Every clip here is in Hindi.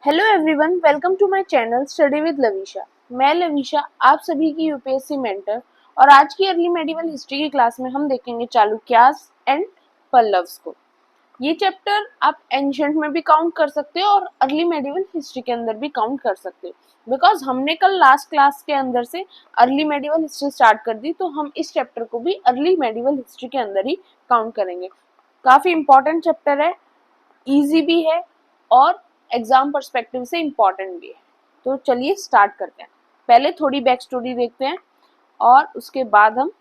Hello everyone, welcome to my channel study with Lavisha. मैं लवीशा, आप सभी की यूपीएससी मेंटर। और आज की अर्ली मेडिवल हिस्ट्री की क्लास में हम देखेंगे चालुक्यास एंड पल्लव्स को। ये चैप्टर आप एंशिएंट में भी काउंट कर सकते हो और अर्ली मेडिवल हिस्ट्री के अंदर भी काउंट कर सकते हो, बिकॉज हमने कल लास्ट क्लास के अंदर से अर्ली मेडिवल हिस्ट्री स्टार्ट कर दी, तो हम इस चैप्टर को भी अर्ली मेडिवल हिस्ट्री के अंदर ही काउंट करेंगे। काफी इंपॉर्टेंट चैप्टर है, इजी भी है और एग्जाम पर्सपेक्टिव से इम्पॉर्टेंट भी है। तो चलिए स्टार्ट करते हैं। पहले थोड़ी बैक स्टोरी देखते हैं और उसके बाद हम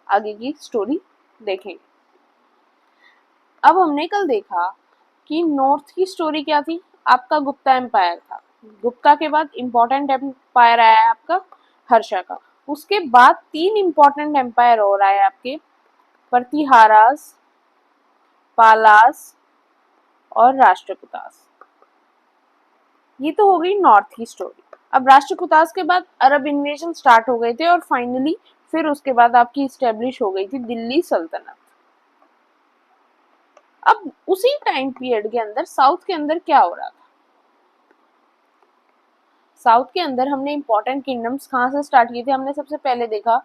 आगे की स्टोरी देखेंगे। अब हमने कल देखा कि नॉर्थ की स्टोरी क्या थी, आपका गुप्ता एम्पायर था। गुप्ता के बाद इंपॉर्टेंट एम्पायर आया आपका हर्षा का। उसके बाद तीन इंपॉर्टेंट एम्पायर और आए आपके प्रतिहारास, पालास और राष्ट्रकूटास। ये तो हो गई नॉर्थ की स्टोरी। अब राष्ट्रकूटास के बाद अरब इन्वेजन स्टार्ट हो गए थे और फाइनली फिर उसके बाद आपकी स्टेब्लिश हो गई थी दिल्ली सल्तनत। अब उसी टाइम पीरियड के अंदर साउथ के अंदर क्या हो रहा था? साउथ के अंदर हमने इंपॉर्टेंट किंगडम्स कहाँ से स्टार्ट किए थे? हमने सबसे पहले देखा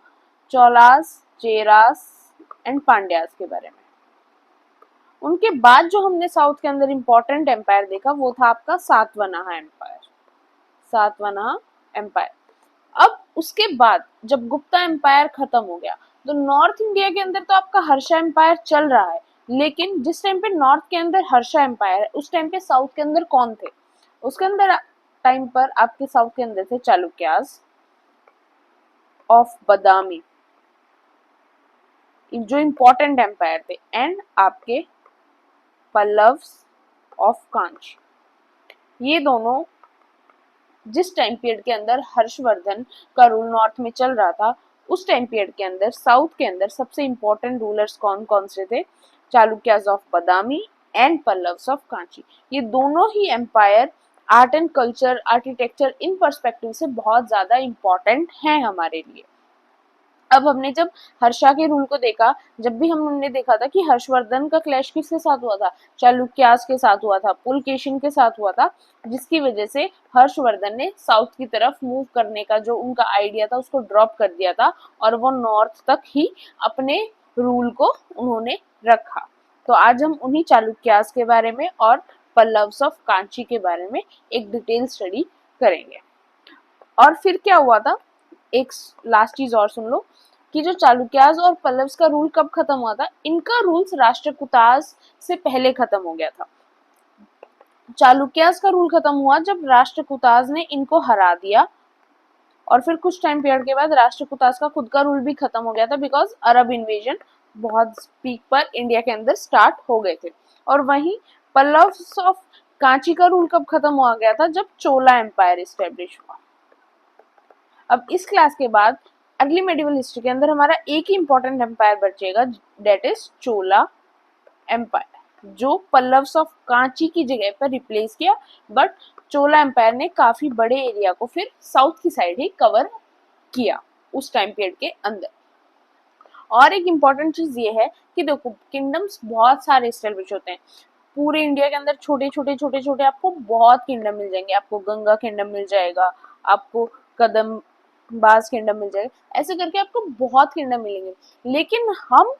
चोलास, चेरास एंड पांड्यास के बारे में। उनके बाद जो हमने साउथ के अंदर इंपॉर्टेंट एम्पायर देखा वो था आपका सातवाहन एम्पायर। सातवाहन एम्पायर। अब उसके बाद जब गुप्ता एम्पायर खत्म हो गया तो नॉर्थ इंडिया के अंदर तो आपका हर्षा एम्पायर चल रहा है, लेकिन जिस टाइम पे नॉर्थ के अंदर हर्षा एम्पायर है उस टाइम पे साउथ के अंदर कौन थे? उसके अंदर टाइम पर आपके साउथ के अंदर थे चालुक्यास ऑफ बदामी, जो इंपॉर्टेंट एम्पायर थे, एंड आपके पल्लव्स ऑफ कांच। ये दोनों जिस टाइम पीरियड के अंदर हर्षवर्धन का रूल नॉर्थ में चल रहा था उस टाइम पीरियड के अंदर साउथ के अंदर सबसे इंपॉर्टेंट रूलर्स कौन कौन से थे? Chalukyas of Badami and Pallavas of Kanchi. ये दोनों ही empire art and culture, architecture in perspective से बहुत ज्यादा इंपॉर्टेंट हैं हमारे लिए। अब हमने जब हर्षा के रूल को देखा, जब भी हमने देखा था कि हर्षवर्धन का क्लैश किसके साथ हुआ था? चालुक्यास के साथ हुआ था, पुलकेशिन के साथ हुआ था, जिसकी वजह से हर्षवर्धन ने साउथ की तरफ मूव करने का जो उनका आइडिया था उसको ड्रॉप कर दिया था और वो नॉर्थ तक ही अपने रूल को उन्होंने रखा। तो आज हम उन्हीं चालुक्यास के बारे में और पल्लव्स ऑफ कांची के बारे में एक डिटेल स्टडी करेंगे। और फिर क्या हुआ था, एक लास्ट चीज और सुन लो कि जो चालुक्यास और पल्लव्स का रूल कब खत्म हुआ था? इनका रूल्स राष्ट्रकूटास से पहले खत्म हो गया था। चालुक्यास का रूल खत्म हुआ जब राष्ट्रकूटास ने इनको हरा दिया और फिर कुछ टाइम पीरियड के बाद राष्ट्रकूटास का खुद का रूल भी खत्म हो गया था, बिकॉज अरब इन्वेजन बहुत पीक पर इंडिया के अंदर स्टार्ट हो गए थे। और वहीं पल्लव्स ऑफ कांची का रूल कब खत्म हुआ गया था? जब चोला एम्पायर स्टेब्लिश हुआ। अब इस क्लास के बाद अर्ली मेडिवल हिस्ट्री के अंदर हमारा एक ही इंपॉर्टेंट एम्पायर बचेगा, डेट इज चोला एम्पायर, जो पल्लव्स ऑफ कांची की जगह पर रिप्लेस किया। बट चोला एम्पायर ने काफी बड़े एरिया को फिर साउथ की साइड ही कवर किया उस टाइम पीरियड के अंदर। और एक इम्पॉर्टेंट चीज ये है कि देखो किंगडम्स बहुत सारे एस्टेब्लिश होते हैं पूरे इंडिया के अंदर, छोटे छोटे आपको बहुत किंगडम मिल जाएंगे। आपको गंगा किंगडम मिल जाएगा, आपको कदम बाज किंगडम मिल जाएगा, ऐसे करके आपको बहुत किंगडम मिलेंगे। लेकिन हम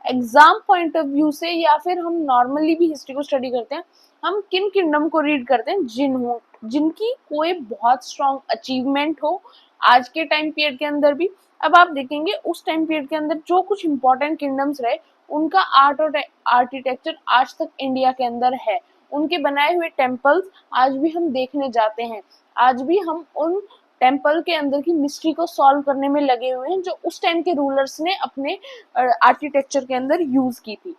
एग्जाम पॉइंट ऑफ व्यू से या फिर हम नॉर्मली भी हिस्ट्री को स्टडी करते हैं, हम किन किंगडम को रीड करते हैं? जिनकी कोई बहुत स्ट्रॉन्ग अचीवमेंट हो आज के टाइम पीरियड के अंदर भी। अब आप देखेंगे उस टाइम पीरियड के अंदर जो कुछ इंपॉर्टेंट किंगडम्स रहे उनका आर्ट और आर्किटेक्चर आज तक इंडिया के अंदर है। उनके बनाए हुए टेम्पल्स आज भी हम देखने जाते हैं, आज भी हम उन टेम्पल के अंदर की मिस्ट्री को सॉल्व करने में लगे हुए हैं जो उस टाइम के रूलर्स ने अपने आर्किटेक्चर के अंदर यूज की थी।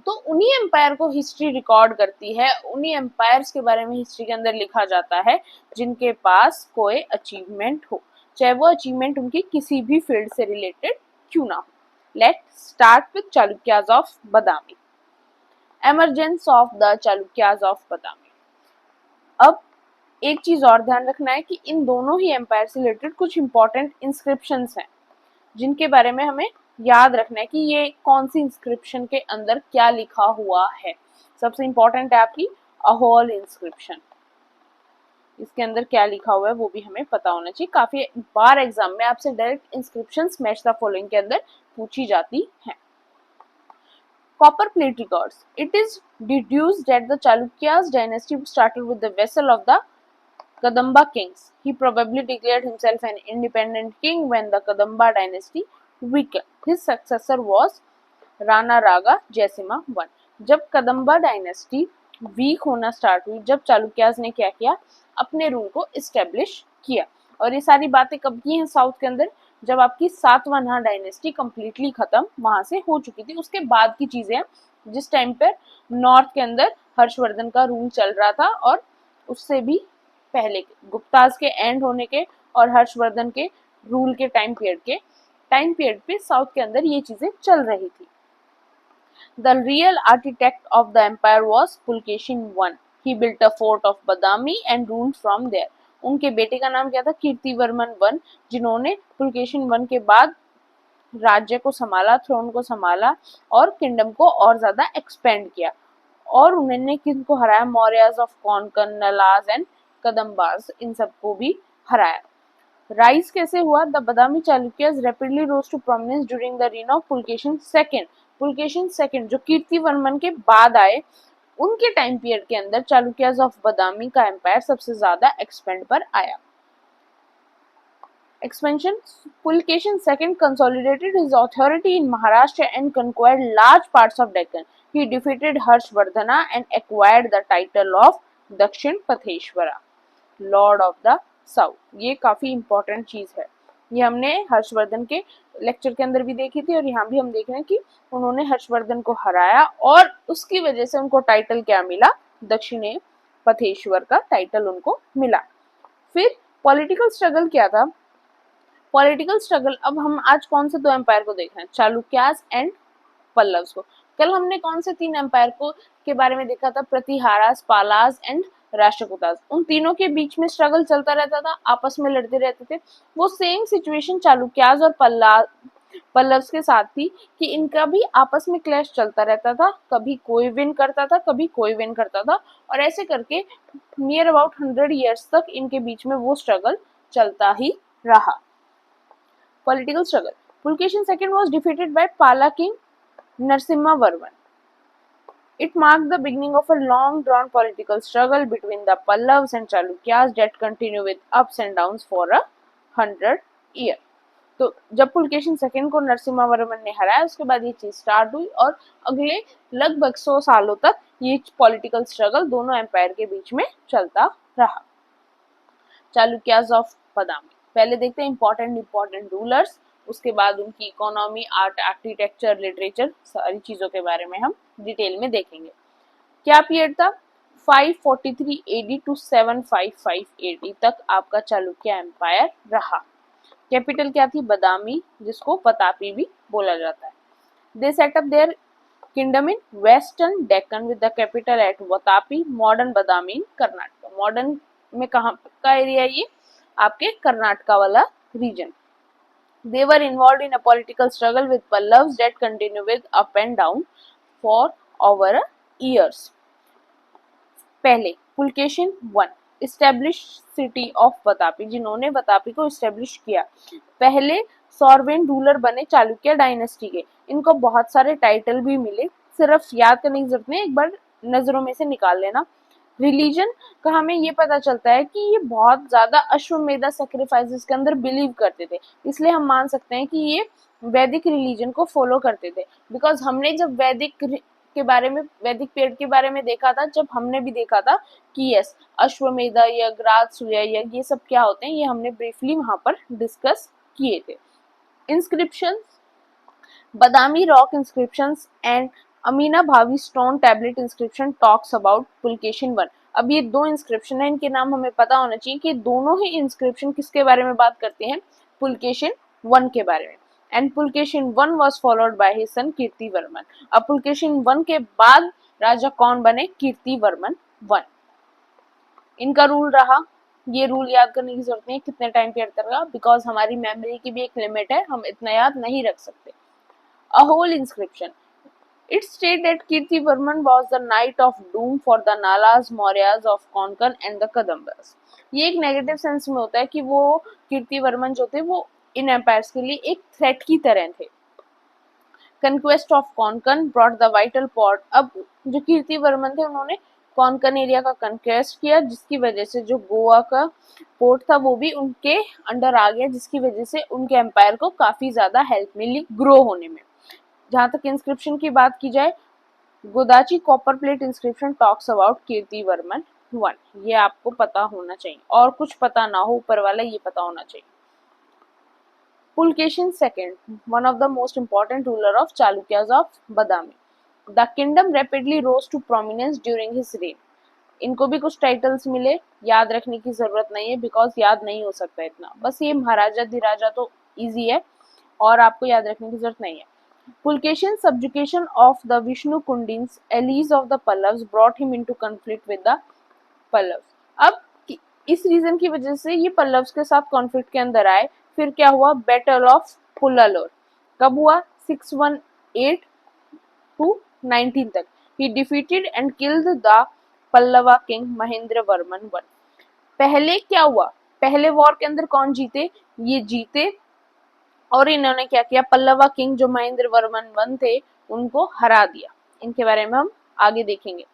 तो उन्हीं एम्पायर को हिस्ट्री रिकॉर्ड करती है, उन्हीं एम्पायर्स के बारे में हिस्ट्री के अंदर लिखा जाता है जिनके पास कोई अचीवमेंट हो, चाहे वो अचीवमेंट उनकी किसी भी फील्ड से रिलेटेड क्यों ना हो। Let start with Chalukyas of Badami. Emergence of the Chalukyas of Badami. अब एक चीज और ध्यान रखना है कि इन दोनों ही एम्पायर से रिलेटेड कुछ इंपॉर्टेंट इंस्क्रिप्शंस हैं जिनके बारे में हमें याद रखना है कि ये कौन सी इंस्क्रिप्शन के अंदर क्या लिखा हुआ है। सबसे इंपॉर्टेंट है आपकी अहोल इंस्क्रिप्शन। इसके अंदर क्या लिखा हुआ है वो भी हमें पता होना चाहिए। काफी बार एग्जाम में आपसे direct inscriptions match the following के अंदर पूछी जाती है। Copper plate records. It is deduced that the Chalukya's dynasty started with the vessel of the Kadamba kings. He probably declared himself an independent king when the Kadamba dynasty weakened. His successor was Rana Raga Jaisimha I. जब कदम्बा डायनेस्टी वीक होना स्टार्ट हुई, जब चालुक्याज ने क्या किया, अपने रूल को इस्टेब्लिश किया। और ये सारी बातें कब की हैं साउथ के अंदर, जब आपकी सातवाहन डायनेस्टी कंप्लीटली खत्म वहां से हो चुकी थी, उसके बाद की चीजें। जिस टाइम पर नॉर्थ के अंदर हर्षवर्धन का रूल चल रहा था और उससे भी पहले गुप्ताज के एंड होने के और हर्षवर्धन के रूल के टाइम पीरियड पे साउथ के अंदर ये चीजें चल रही थी। The real architect of the empire was Pulkeshin I. He built a fort of Badami and ruled from there. उनके बेटे का नाम क्या था? कीर्तिवर्मन वन, जिन्होंने पुलकेशिन वन के बाद राज्य को संभाला, थ्रोन को संभाला और किंगडम को और ज्यादा एक्सपेंड किया। और उन्होंने किनको हराया? मौर्याज ऑफ कोंकण, नलाज एंड कदम्बाज, इन सबको भी हराया। राइज कैसे हुआ? The Badami Chalukyas rapidly rose to prominence during the reign of Pulakeshin second. Pulakeshin second जो कीर्तिवर्मन के बाद आए, उनके टाइम पीरियड के अंदर चालुक्याज ऑफ बदामी का एम्पायर सबसे ज्यादा एक्सपेंड पर आया। Expansion. Pulkeshin II consolidated his authority in Maharashtra and conquered large parts of Deccan. He defeated Harshvardhana and acquired the title of Dakshin Patheshwara, Lord of the South. ये काफी इंपॉर्टेंट चीज है। ये हमने हर्षवर्धन के लेक्चर के अंदर भी देखी थी और यहाँ भी हम देख रहे हैं कि उन्होंने हर्षवर्धन को हराया और उसकी वजह से उनको टाइटल क्या मिला? दक्षिण पथेश्वर का टाइटल उनको मिला। फिर पॉलिटिकल स्ट्रगल क्या था? पॉलिटिकल स्ट्रगल, अब हम आज कौन से दो एम्पायर को देख रहे हैं? चालुक्यास एंड पल्लव्स को। कल हमने कौन से तीन एम्पायर को के बारे में देखा था? प्रतिहारास, पालास एंड राष्ट्रकूटास। उन तीनों के बीच में स्ट्रगल चलता रहता था, आपस में लड़ते रहते थे। वो सेम सिचुएशन चालुक्यास और पल्लव्स के साथ थी कि इनका भी आपस में क्लैश चलता रहता था, कभी कोई विन करता था, कभी कोई विन करता था, और ऐसे करके नियर अबाउट 100 ईयर्स तक इनके बीच में वो स्ट्रगल चलता ही रहा। Political struggle. Pulkeshin II was defeated by Pala king Narasimhavarman. It marked the beginning of a long-drawn political struggle between the Pallavas and Chalukyas that continued with ups and downs for 100 years. तो जब पुलकेशिन II को नरसिम्हावर्मन ने हराया, उसके बाद ये चीज स्टार्ट हुई और अगले लगभग 100 सालों तक ये पॉलिटिकल स्ट्रगल दोनों एम्पायर के बीच में चलता रहा। चालुक्यास ऑफ बदामी, पहले देखते हैं इंपॉर्टेंट रूलर्स, उसके बाद उनकी इकोनॉमी, आर्ट, आर्किटेक्चर, लिटरेचर, सारी चीजों के बारे में हम डिटेल में देखेंगे। क्या पीरियड था? 543 AD टू 755 AD तक आपका चालुक्य एम्पायर रहा। कैपिटल क्या थी? बदामी, जिसको पतापी भी बोला जाता है। They set up their kingdom in western Deccan with the capital at Vatapi, modern Badami in Karnataka. Modern में कहाँ का एरिया है? ये आपके कर्नाटका वाला region. They were involved in a political struggle with Pallavas that continued with up and down for over years. पहले Pulakeshin I established city of Vatapi, जिन्होंने बतापी को establish किया। पहले सॉर्वेन रूलर बने चालुक्य डायनेस्टी के। इनको बहुत सारे टाइटल भी मिले, सिर्फ याद करने की जरूरत नहीं, एक बार नजरों में से निकाल लेना। रिलीजन का हमें ये पता चलता है कि ये बहुत ज्यादा अश्वमेधा सेक्रीफाइसेस के अंदर बिलीव करते थे, इसलिए हम मान सकते हैं कि ये वैदिक रिलीजन को फॉलो करते थे। बिकॉज हमने जब वैदिक पीरियड के बारे में देखा था, जब हमने भी देखा था कि यस, अश्वमेधा यज्ञ, राजसूय यज्ञ, ये सब क्या होते हैं, ये हमने ब्रीफली वहां पर डिस्कस किए थे। Inscription, Badami rock inscriptions and Aminabhavi stone tablet inscription talks about Pulakeshin I। अब ये दो इंस्क्रिप्शन है, इनके नाम हमें पता होना चाहिए कि दोनों ही इंस्क्रिप्शन किसके बारे में बात करते हैं? पुलकेशिन I के बारे में। And Pulakeshin I was followed by his son Kirtivarman. अब पुलकेशिन I के बाद राजा कौन बने? कीर्तिवर्मन I। इनका रूल रहा, ये रूल याद करने की जरूरत नहीं कितने टाइम पीरियड तक रहा, बिकॉज हमारी मेमोरी की भी एक लिमिट है, हम इतना याद नहीं रख सकते। A whole inscription. It states that Kirtivarman was the night of doom for the Nalas, Mauryas of Konkan and the Kadambas. ये एक नेगेटिव सेंस में होता है कि वो कीर्तिवर्मन जो थे वो इन एम्पायर्स के लिए एक थ्रेट की तरह थे। Conquest of Konkan brought the vital port, अब जो कीर्तिवर्मन थे उन्होंने कॉन्कन एरिया का कंक्वेस्ट किया, जिसकी वजह से जो गोवा का पोर्ट था वो भी उनके अंडर आ गया, जिसकी वजह से उनके एम्पायर को काफी ज्यादा हेल्प मिली ग्रो होने में। जहां तक इंस्क्रिप्शन की बात की जाए, Godachi copper plate inscription talks about Kirtivarman 1, ये आपको पता होना चाहिए, और कुछ पता ना हो ऊपर वाला ये पता होना चाहिए। Pulkeshin II, one of the most important ruler of Chalukyas of Badami. The kingdom rapidly rose to prominence during his reign. इनको भी कुछ टाइटल्स मिले, याद रखने की जरूरत नहीं है बिकॉज याद नहीं हो सकता इतना, बस ये महाराजा धीराजा तो इजी है और आपको याद रखने की जरूरत नहीं है। Pulkeshin subjugation of the Vishnu Kundins, allies of the Pallavas, brought him into conflict with the Pallavas. अब इस रीजन की वजह से ये पल्लव्स के साथ कॉन्फ्लिक्ट के अंदर आए। फिर क्या हुआ, बैटल ऑफ पुल्लालोर कब हुआ, 618 to 19 तक। ही defeated and killed the Pallava king Mahendra Varman 1। पहले क्या हुआ, पहले वॉर के अंदर कौन जीते, ये जीते, और इन्होंने क्या किया, पल्लवा किंग जो महेंद्र वर्मन 1 थे उनको हरा दिया। इनके बारे में हम आगे देखेंगे।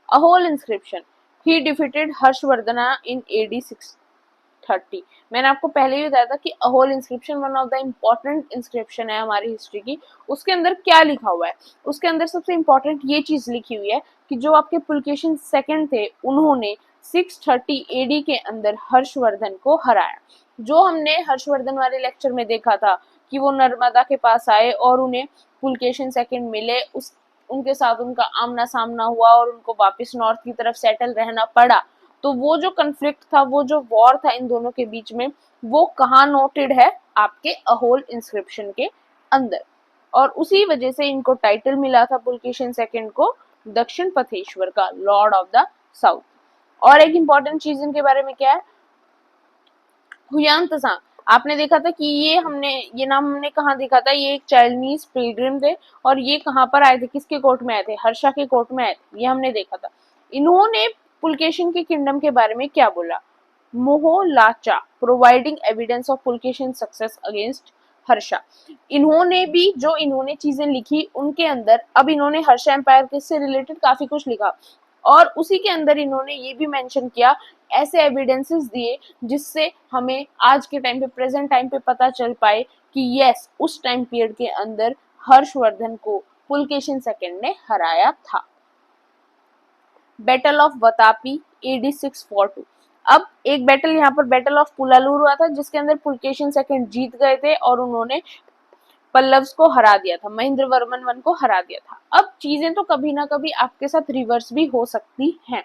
Aihole inscription, he defeated Harshavardhana in AD 630। मैंने आपको पहले ही बताया था कि Aihole inscription one of the important inscription है हमारी हिस्ट्री की। उसके अंदर क्या लिखा हुआ है, उसके अंदर सबसे इम्पोर्टेंट ये चीज लिखी हुई है कि जो आपके पुलकेशिन सेकंड थे उन्होंने 630 AD के अंदर हर्षवर्धन को हराया। जो हमने हर्षवर्धन वाले लेक्चर में देखा था कि वो नर्मदा के पास आए और उन्हें पुलकेशिन सेकंड मिले, उस उनके साथ उनका आमना सामना हुआ और उनको वापस नॉर्थ की तरफ सेटल रहना पड़ा। तो वो जो कन्फ्लिक्ट था, वो जो वॉर था इन दोनों के बीच में, वो कहाँ नोटेड है, आपके अहोल इंस्क्रिप्शन के अंदर। और उसी वजह से इनको टाइटल मिला था पुलकेशिन सेकंड को दक्षिण पथेश्वर का, लॉर्ड ऑफ द साउथ। और एक इंपॉर्टेंट चीज इनके बारे में क्या है, हुयांग त्सांग। आपने देखा था कि ये नाम हमने कहाँ देखा था, ये एक चाइनीज पिलग्रिम थे और ये कहाँ पर आए थे, किसके कोर्ट में आए थे, हर्षा के कोर्ट में आए थे, ये हमने देखा था। इन्होंने पुलकेशिन के किंगडम के बारे में क्या बोला, मोहलाचा providing evidence of Pulakeshin success against Harsha. इन्होंने चीजें लिखी उनके अंदर, अब इन्होंने हर्षा एम्पायर से रिलेटेड काफी कुछ लिखा और उसी के अंदर इन्होंने ये भी मेंशन किया, ऐसे एविडेंसेस दिए जिससे हमें आज के टाइम पे, प्रेजेंट टाइम पे पता चल पाए कि यस, उस टाइम पीरियड के अंदर हर्षवर्धन को पुलकेशिन सेकंड ने हराया था। Battle of Vatapi AD 642। अब एक बैटल यहाँ पर बैटल ऑफ पुलालूर हुआ था जिसके अंदर पुलकेशिन सेकंड जीत गए थे और उन्होंने पल्लव्स को हरा दिया था, महेंद्र वर्मन 1 को हरा दिया था। अब चीजें तो कभी ना कभी आपके साथ रिवर्स भी हो सकती हैं।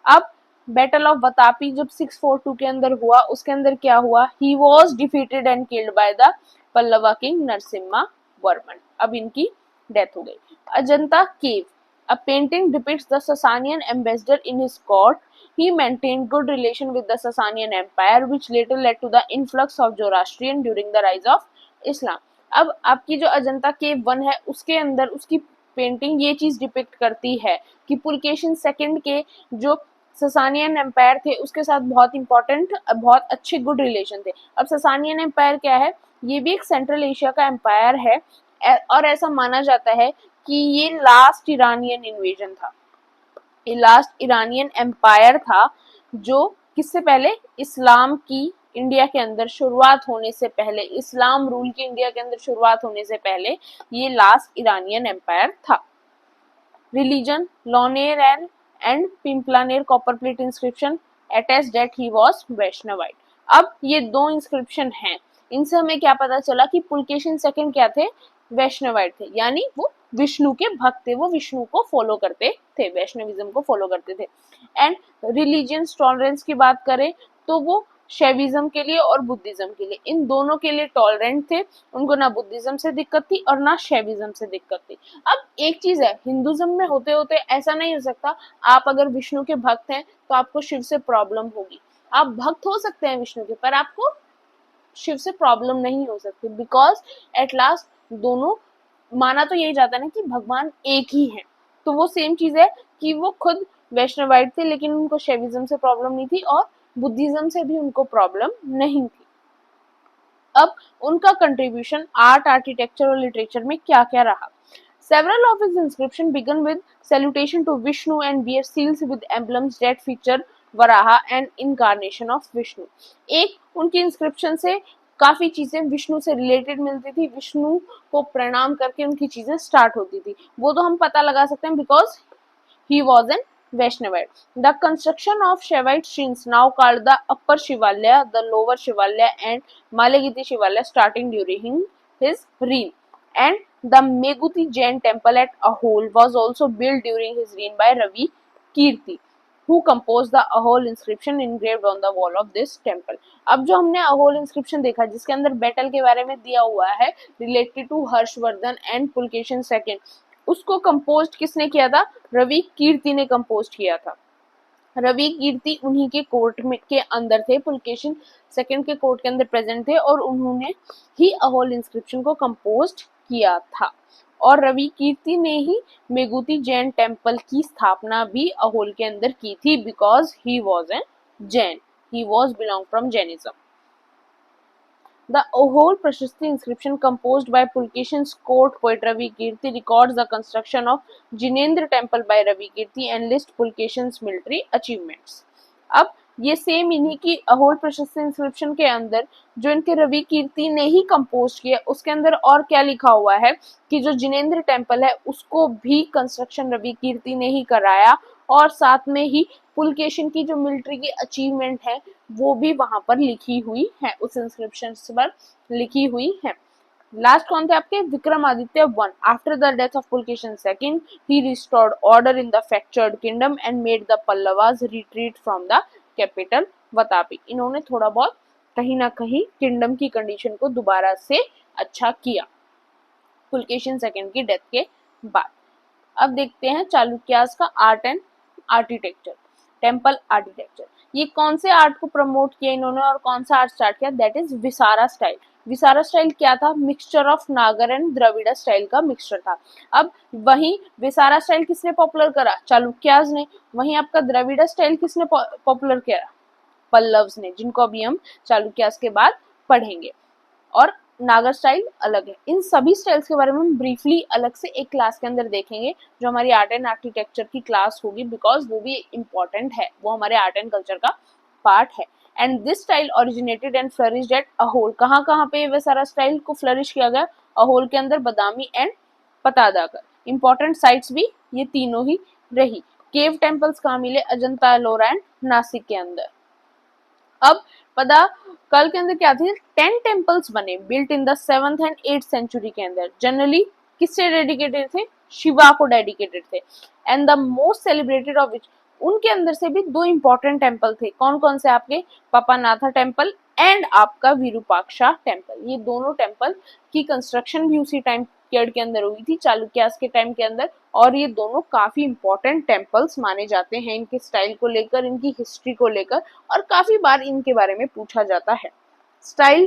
अब बैटल ऑफ वतापी जब 642 के अंदर हुआ, उसके अंदर क्या हुआ, he was defeated and killed by the Pallava king Narasimha Varman. अब इनकी डेथ हो गई। अजंता केव, a painting depicts the Sasanian ambassador in his court. He maintained good relation with the Sasanian Empire, which later led to the influx of Zoroastrian during the rise of Islam. अब आपकी जो अजंता केव 1 है उसके अंदर उसकी पेंटिंग ये चीज डिपिक्ट करती है कि पुलकेशिन सेकंड के जो ससानियन एम्पायर थे उसके साथ बहुत इंपॉर्टेंट, बहुत अच्छे गुड रिलेशन थे। अब ससानियन एम्पायर क्या है, ये भी एक सेंट्रल एशिया का एम्पायर है और ऐसा माना जाता है कि ये लास्ट इरानियन इन्वेजन था, ये लास्ट इरानियन एम्पायर था जो किससे पहले, इस्लाम की इंडिया के अंदर शुरुआत होने से पहले, इस्लाम रूल की इंडिया के अंदर शुरुआत होने से पहले ये लास्ट इरानियन एम्पायर था। Religion, Lohaner and Pimpalner copper plate inscription attest that he was Vaishnavite. अब ये दो इंस्क्रिप्शन हैं, इनसे हमें क्या पता चला कि पुलकेशिन सेकंड क्या थे, वैष्णवाइट थे, यानी वो विष्णु के भक्त थे, वो विष्णु को फॉलो करते थे, वैष्णविज्म को फॉलो करते थे। एंड रिलीजियस टॉलरेंस की बात करें तो वो शैविज्म के लिए और बुद्धिज्म के लिए, इन दोनों के लिए टॉलरेंट थे, उनको ना बुद्धिज्म से दिक्कत थी और ना शैविज्म से दिक्कत थी। अब एक चीज है, हिंदुज्म में होते होते ऐसा नहीं हो सकता, आप अगर विष्णु के भक्त हैं तो आपको शिव से प्रॉब्लम होगी। आप भक्त हो सकते हैं विष्णु के, पर आपको शिव से प्रॉब्लम नहीं हो सकती, बिकॉज एट लास्ट दोनों माना तो यही जाता है ना कि भगवान एक ही है। तो वो सेम चीज है कि वो खुद वैष्णवाइट थे लेकिन उनको शैविज्म से प्रॉब्लम नहीं थी और बुद्धिज्म से भी उनको प्रॉब्लम नहीं थी। अब उनका कंट्रीब्यूशन आर्ट, आर्किटेक्चर और लिटरेचर में क्या क्या रहा। Several of his inscriptions begin with salutation to Vishnu and bear seals with emblems that feature Varaha and incarnation of Vishnu। एक उनकी इंस्क्रिप्शन से काफी चीजें विष्णु से रिलेटेड मिलती थी, विष्णु को प्रणाम करके उनकी चीजें स्टार्ट होती थी, वो तो हम पता लगा सकते हैं because he was an Vaishnavite। The construction of Shaivite shrines, now called the Upper Shivalaya, the Lower Shivalaya and Malagiti Shivalaya, starting during his reign, and the Meguti Jain temple at Ahol was also built during his reign by Ravi Kirti, who composed the Ahol inscription engraved on the wall of this temple। अब जो हमने अहोल इंस्क्रिप्शन देखा जिसके अंदर बैटल के बारे में दिया हुआ है related to Harshavardhana and Pulakeshin second, उसको कंपोज किसने किया था? रवि कीर्ति ने कंपोज किया था। रवि कीर्ति उन्हीं के कोर्ट में के अंदर थे, पुलकेशिन सेकंड के कोर्ट के अंदर प्रेजेंट थे और उन्होंने ही अहोल इंस्क्रिप्शन को कंपोज किया था। और रवि कीर्ति ने ही मेगुती जैन टेम्पल की स्थापना भी अहोल के अंदर की थी because he was an Jain, he was belong from Jainism. The Ahol Prashasti inscription, composed by Pulkeshin's court poet Ravi Kirti, records the construction of Jinendra temple by Ravi Kirti and lists Pulkeshin's military achievements। अब ये सेम इन्हीं की अहोल प्रशस्ति इंस्क्रिप्शन के अंदर जो इनके रवि कीर्ति ने ही कंपोज किया, उसके अंदर और क्या लिखा हुआ है कि जो जिनेंद्र टेम्पल है उसको भी कंस्ट्रक्शन रवि कीर्ति ने ही कराया और साथ में ही पुलकेशिन की जो मिलिट्री की अचीवमेंट है वो भी वहां पर लिखी हुई है, उस इंस्क्रिप्शन पर लिखी हुई है। लास्ट कौन थे आपके? Vikramaditya one. After the death of Pulakeshin second he restored order in the fractured kingdom and made the Pallavas retreat from the capital Vatapi. इन्होंने थोड़ा बहुत कहीं ना कहीं किंगडम की कंडीशन को दोबारा से अच्छा किया पुलकेशिन सेकंड की डेथ के बाद। अब देखते हैं चालुक्यास का art and architecture, temple architecture. ये कौन से आर्ट को प्रमोट किया इन्होंने और कौन सा आर्ट स्टार्ट किया? That is viscera style. Viscera style क्या था? मिक्सचर ऑफ नागर एंड द्रविड़ स्टाइल का मिक्सचर था। अब वही विसारा स्टाइल किसने पॉपुलर करा? चालुक्यास ने। वहीं आपका द्रविड़ स्टाइल किसने पॉपुलर किया? पल्लव्स ने, जिनको अभी हम चालुक्यास के बाद पढ़ेंगे। और नागर स्टाइल अलग है। इन सभी स्टाइल्स के बारे में हम ब्रीफली अलग से एक क्लास के अंदर देखेंगे जो हमारी आर्ट एंड आर्किटेक्चर की क्लास होगी बिकॉज वो भी इम्पोर्टेंट है, वो हमारे आर्ट एंड कल्चर का पार्ट है। And this style originated and flourished at Aihole. कहाँ कहाँ पे वह सारा स्टाइल को फ्लरिश किया गया? अहोल के अंदर, बदामी एंड पतादाकर। इंपॉर्टेंट साइट्स भी ये तीनों ही रही। केव टेम्पल्स कहाँ मिले? अजंता, एलोरा एंड नासिक के अंदर। अब पता कल के अंदर क्या थी? 10 टेम्पल्स बने built in the 7th and 8th century के अंदर। जनरली किससे डेडिकेटेड थे? शिवा को डेडिकेटेड थे। And the most celebrated of which, उनके अंदर से भी दो इंपॉर्टेंट टेम्पल थे। कौन कौन से आपके? पापानाथा टेम्पल एंड आपका विरूपाक्षा टेम्पल। ये दोनों टेम्पल की कंस्ट्रक्शन भी उसी टाइम पीरियड के अंदर हुई थी, चालुक्यास के टाइम के अंदर। और ये दोनों काफी इंपॉर्टेंट टेम्पल्स माने जाते हैं इनके स्टाइल को लेकर, इनकी हिस्ट्री को लेकर, और काफी बार इनके बारे में पूछा जाता है। Style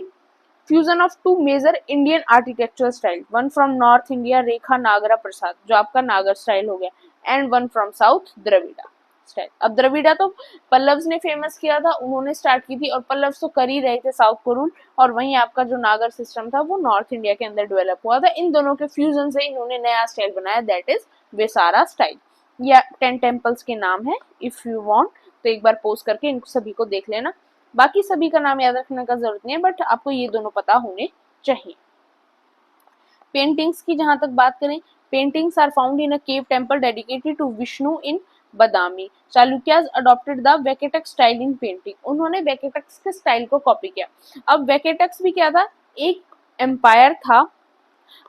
fusion of two major Indian architectural style, one from north India Rekha Nagara Prasada जो आपका नागर स्टाइल हो गया, and one from south Dravida style. अब द्रविड़ा तो पल्लव्स ने फेमस किया था, उन्होंने स्टार्ट की थी और पल्लव्स तो कर ही रहे थे साउथ को रूल, और वहीं आपका जो नागर सिस्टम था वो नॉर्थ इंडिया के अंदर डेवलप हुआ था। इन दोनों के फ्यूजन से इन्होंने नया स्टाइल बनाया, दैट इज वेसारा स्टाइल। या 10 टेम्पल्स के नाम है, इफ यू वांट तो एक बार पोस्ट करके इन सभी को देख लेना। बाकी सभी का नाम याद रखने का जरूरत नहीं है, बट आपको ये दोनों पता होने चाहिए। पेंटिंग्स की जहां तक बात करें, paintings are found in a cave temple dedicated to Vishnu in Badami. Chalukyas adopted the Vakatakas style in painting. उन्होंने वेकेटक्स के स्टाइल को कॉपी किया। अब वेकेटक्स भी क्या था? एक एम्पायर था